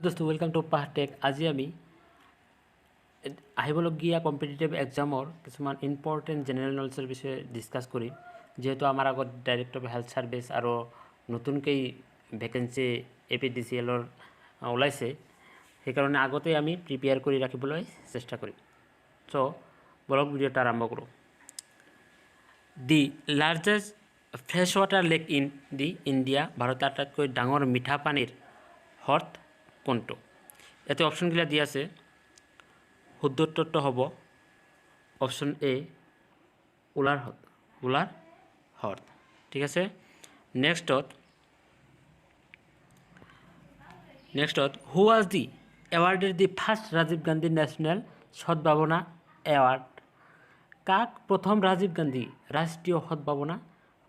দোস্ত welcome to পাহটেক। আজি আমি আহিবলগীয়া কম্পিটিটিভ এক্সামৰ কিছুমান ইম্পৰ্টেণ্ট জেনেৰেল নলেজৰ বিষয়ে ডিছকাছ কৰিম। যিহেতু আমাৰ আগত ডাইৰেক্টৰ অফ হেল্থ ছাৰ্ভিচ আৰু নতুনকৈ ভেকেঞ্চি APDCLৰ ওলাইছে, সেইকাৰণে আগতে আমি প্ৰিপেয়াৰ কৰি ৰাখিবলৈ চেষ্টা কৰিম। চ' বলক ভিডিঅ'টা আৰম্ভ কৰোঁ। The largest fresh water lake in the India, ভাৰতৰ আটাইতকৈ ডাঙৰ মিঠা পানীৰ হ্ৰদ কোনটো? ইয়াতে অপশ্যনগিলা দি আছে। শুদ্ধ উত্তৰটো হ'ব অপশ্যন এ, উলাৰ হ্ৰদ। ঠিক আছে। নেক্সটত who was the awarded the first Rajiv Gandhi national Sadbhavana award? কাক প্ৰথম ৰাজীৱ গান্ধী ৰাষ্ট্ৰীয় সদ্ভাৱনা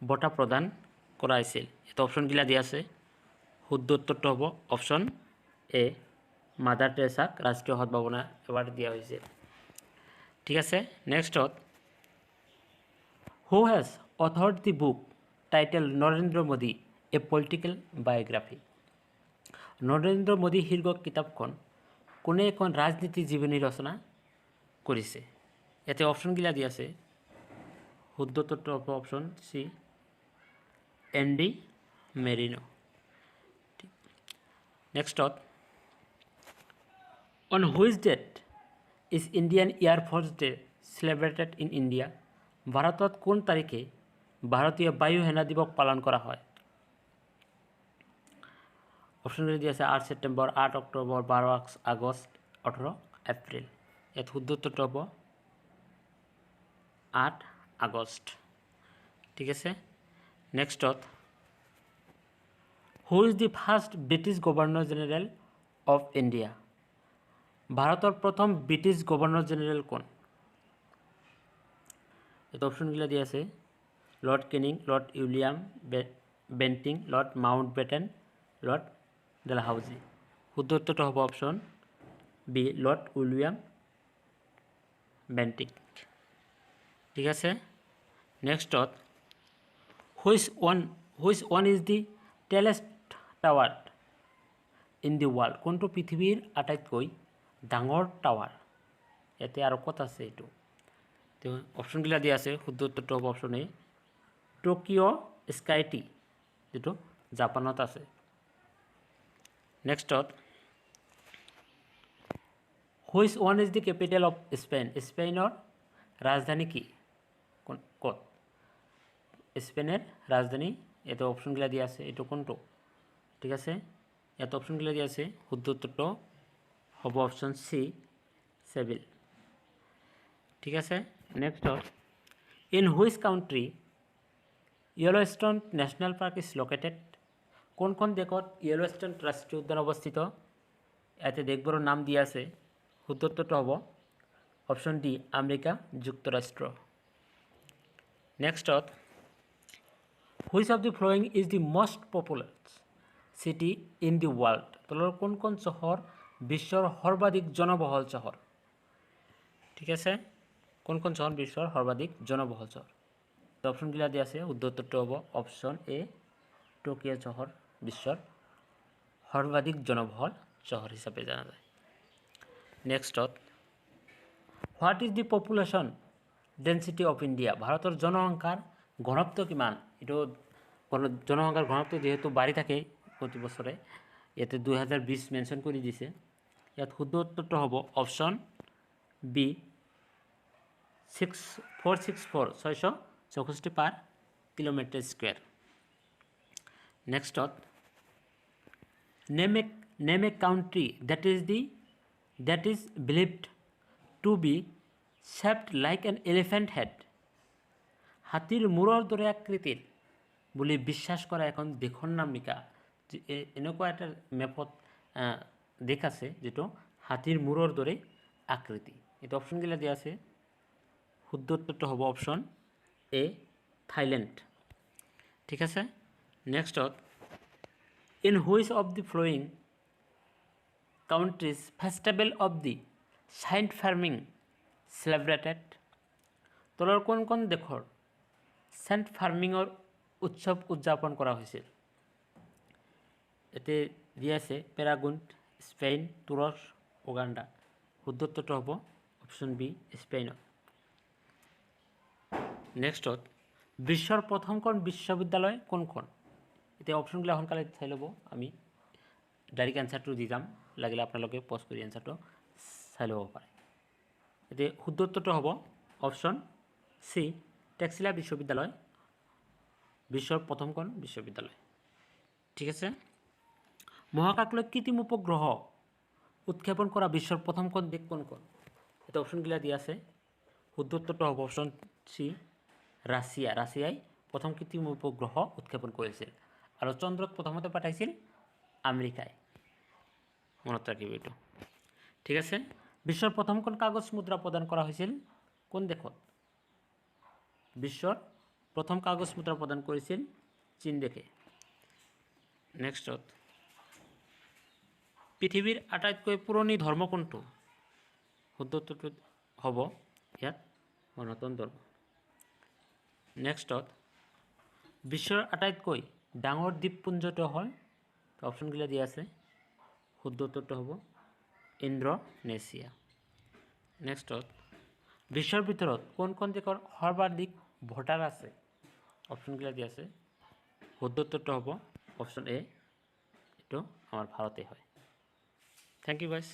বঁটা প্ৰদান কৰা হৈছিল? এটা অপশ্যনগিলা দি আছে। শুদ্ধ উত্তৰটো হ'ব অপশ্যন এ, মাদাৰ টেৰেছাক ৰাষ্ট্ৰীয় সদ্ভাৱনা এৱাৰ্ড দিয়া হৈছে। ঠিক আছে। নেক্সটত who has authored the book title Narendra Modi a political biography? Narendra Modi শীৰ্ষক কিতাপখন কোনে এখন ৰাজনীতি জীৱনী ৰচনা কৰিছে? ইয়াতে অপশ্যনগিলা দি আছে। শুদ্ধ উত্তৰটো হ'ব অপশ্যন চি, এণ্ডি মেৰিনো। নেক্সটত on which date is Indian Air Force day celebrated in India? ভাৰতত কোন তাৰিখে ভাৰতীয় বায়ু সেনা দিৱস পালন কৰা হয়? অপশ্যনগুলি দি আছে 8 ছেপ্টেম্বৰ, 8 অক্টোবৰ, 12 আগষ্ট, 18 এপ্ৰিল। ইয়াত শুদ্ধ উত্তৰটো হ'ব 8 আগষ্ট। ঠিক আছে। নেক্সটত who is the first British governor general of India? ভাৰতৰ প্ৰথম ব্ৰিটিছ গভৰ্ণৰ জেনেৰেল কোন? এইটো অপশ্যনগিলা দি আছে। Lord Canning, Lord William Bentinck, Lord Mountbatten, Lord Dalhousie. শুদ্ধ উত্তৰটো হ'ব option B, Lord William Bentinck. ঠিক আছে। নেক্সটত which one is the tallest tower in the world? কোনটো পৃথিৱীৰ আটাইতকৈ ডাঙৰ টাৱাৰ? ইয়াতে আৰু ক'ত আছে এইটো? তো অপশ্যনগিলা দিয়া আছে। শুদ্ধ উত্তৰটো হ'ব অপশ্যন এ, টকিঅ' স্কাইটি, যিটো জাপানত আছে। নেক্সটত which one is the capital of Spain? স্পেইনৰ ৰাজধানী কি? ক'ত? স্পেইনৰ ৰাজধানী, এইটো অপশ্যনগিলা দিয়া আছে। এইটো কোনটো? ঠিক আছে। ইয়াত অপশ্যনগিলা দিয়া আছে। শুদ্ধ উত্তৰটো হ'ব অপশ্যন চি, চেভিল। ঠিক আছে। নেক্সটত in which country Yellowstone national park is located? কোনখন দেশত য়েলোষ্ট'ন ৰাষ্ট্ৰীয় উদ্যান অৱস্থিত? ইয়াতে দেশবোৰৰ নাম দিয়া আছে। শুদ্ধ উত্তৰটো হ'ব অপশ্যন ডি, আমেৰিকা যুক্তৰাষ্ট্ৰ। নেক্সটত which of the following is the most popular city in the world? তলৰ কোনখন চহৰ বিশ্বৰ সৰ্বাধিক জনবহুল চহৰ? ঠিক আছে। কোনখন চহৰ বিশ্বৰ সৰ্বাধিক জনবহুল চহৰ? অপশ্যনগিলা দিয়া আছে। শুদ্ধ উত্তৰটো হ'ব অপশ্যন এ, টকিঅ' চহৰ বিশ্বৰ সৰ্বাধিক জনবহুল চহৰ হিচাপে জনা যায়। নেক্সটত what is the population density of India? ভাৰতৰ জনসংখ্যাৰ ঘনত্ব কিমান? এইটো জনসংখ্যাৰ ঘনত্ব যিহেতু বাঢ়ি থাকে প্ৰতি বছৰে, ইয়াতে 2020 মেনশ্যন কৰি দিছে। ইয়াত শুদ্ধ উত্তৰটো হ'ব option B, 664 per kilometre square. নেক্সটত name a country that is believed to be shaped like an elephant head? হাতীৰ মূৰৰ দৰে আকৃতিৰ বুলি বিশ্বাস কৰা এখন দেশৰ নাম লিখা। এনেকুৱা এটা মেপত দেশ আছে যিটো হাতীৰ মূৰৰ দৰে আকৃতি। এইটো অপশ্যনগিলা দিয়া আছে। শুদ্ধ উত্তৰটো হ'ব অপশ্যন এ, থাইলেণ্ড। ঠিক আছে। নেক্সটত in which of the following countries festival of the saint farming celebrated? তলৰ কোনখন দেশৰ চেণ্ট ফাৰ্মিঙৰ উৎসৱ উদযাপন কৰা হৈছিল? এতে দিয়া আছে পেৰাগুন, স্পেইন, তুৰস্ক, উগাণ্ডা। শুদ্ধ উত্তৰটো হ'ব অপশ্যন বি স্পেইনত। নেক্সটত বিশ্বৰ প্ৰথমখন বিশ্ববিদ্যালয় কোনখন? এতিয়া অপশ্যনবিলাক সোনকালে চাই ল'ব, আমি ডাইৰেক্ট এনচাৰটো দি যাম, লাগিলে আপোনালোকে পজ কৰি এনচাৰটো চাই ল'ব পাৰে। এতিয়া শুদ্ধ উত্তৰটো হ'ব অপশ্যন চি টেক্সিলা বিশ্ববিদ্যালয় বিশ্বৰ প্ৰথমখন বিশ্ববিদ্যালয়। ঠিক আছে। মহাকাশলৈ কৃত্ৰিম উপগ্ৰহ উৎক্ষেপণ কৰা বিশ্বৰ প্ৰথমখন দেশ কোনখন? এটা অপশ্যনবিলাক দিয়া আছে। শুদ্ধ উত্তৰটো হ'ব অপশ্যন চি ৰাছিয়া। ৰাছিয়াই প্ৰথম কৃত্ৰিম উপগ্ৰহ উৎক্ষেপণ কৰিছিল আৰু চন্দ্ৰত প্ৰথমতে পঠাইছিল আমেৰিকাই। মনত ৰাখিব এইটো। ঠিক আছে। বিশ্বৰ প্ৰথমখন কাগজ মুদ্ৰা প্ৰদান কৰা হৈছিল কোন দেশত? বিশ্বৰ প্ৰথম কাগজ মুদ্ৰা প্ৰদান কৰিছিল চীন দেশে। নেক্সটত পৃথিৱীৰ আটাইতকৈ পুৰণি ধৰ্ম কোনটো? শুদ্ধ উত্তৰটো হ'ব ইয়াত সনাতন ধৰ্ম। নেক্সটত বিশ্বৰ আটাইতকৈ ডাঙৰ দ্বীপপুঞ্জটো হ'ল, অপশ্যনবিলাক দিয়া আছে। শুদ্ধ উত্তৰটো হ'ব ইণ্ডোনেছিয়া। নেক্সটত বিশ্বৰ ভিতৰত কোনখন দেশৰ সৰ্বাধিক ভোটাৰ আছে? অপশ্যনবিলাক দিয়া আছে। শুদ্ধ উত্তৰটো হ'ব অপশ্যন এ, এইটো আমাৰ ভাৰতে হয়। Thank you guys.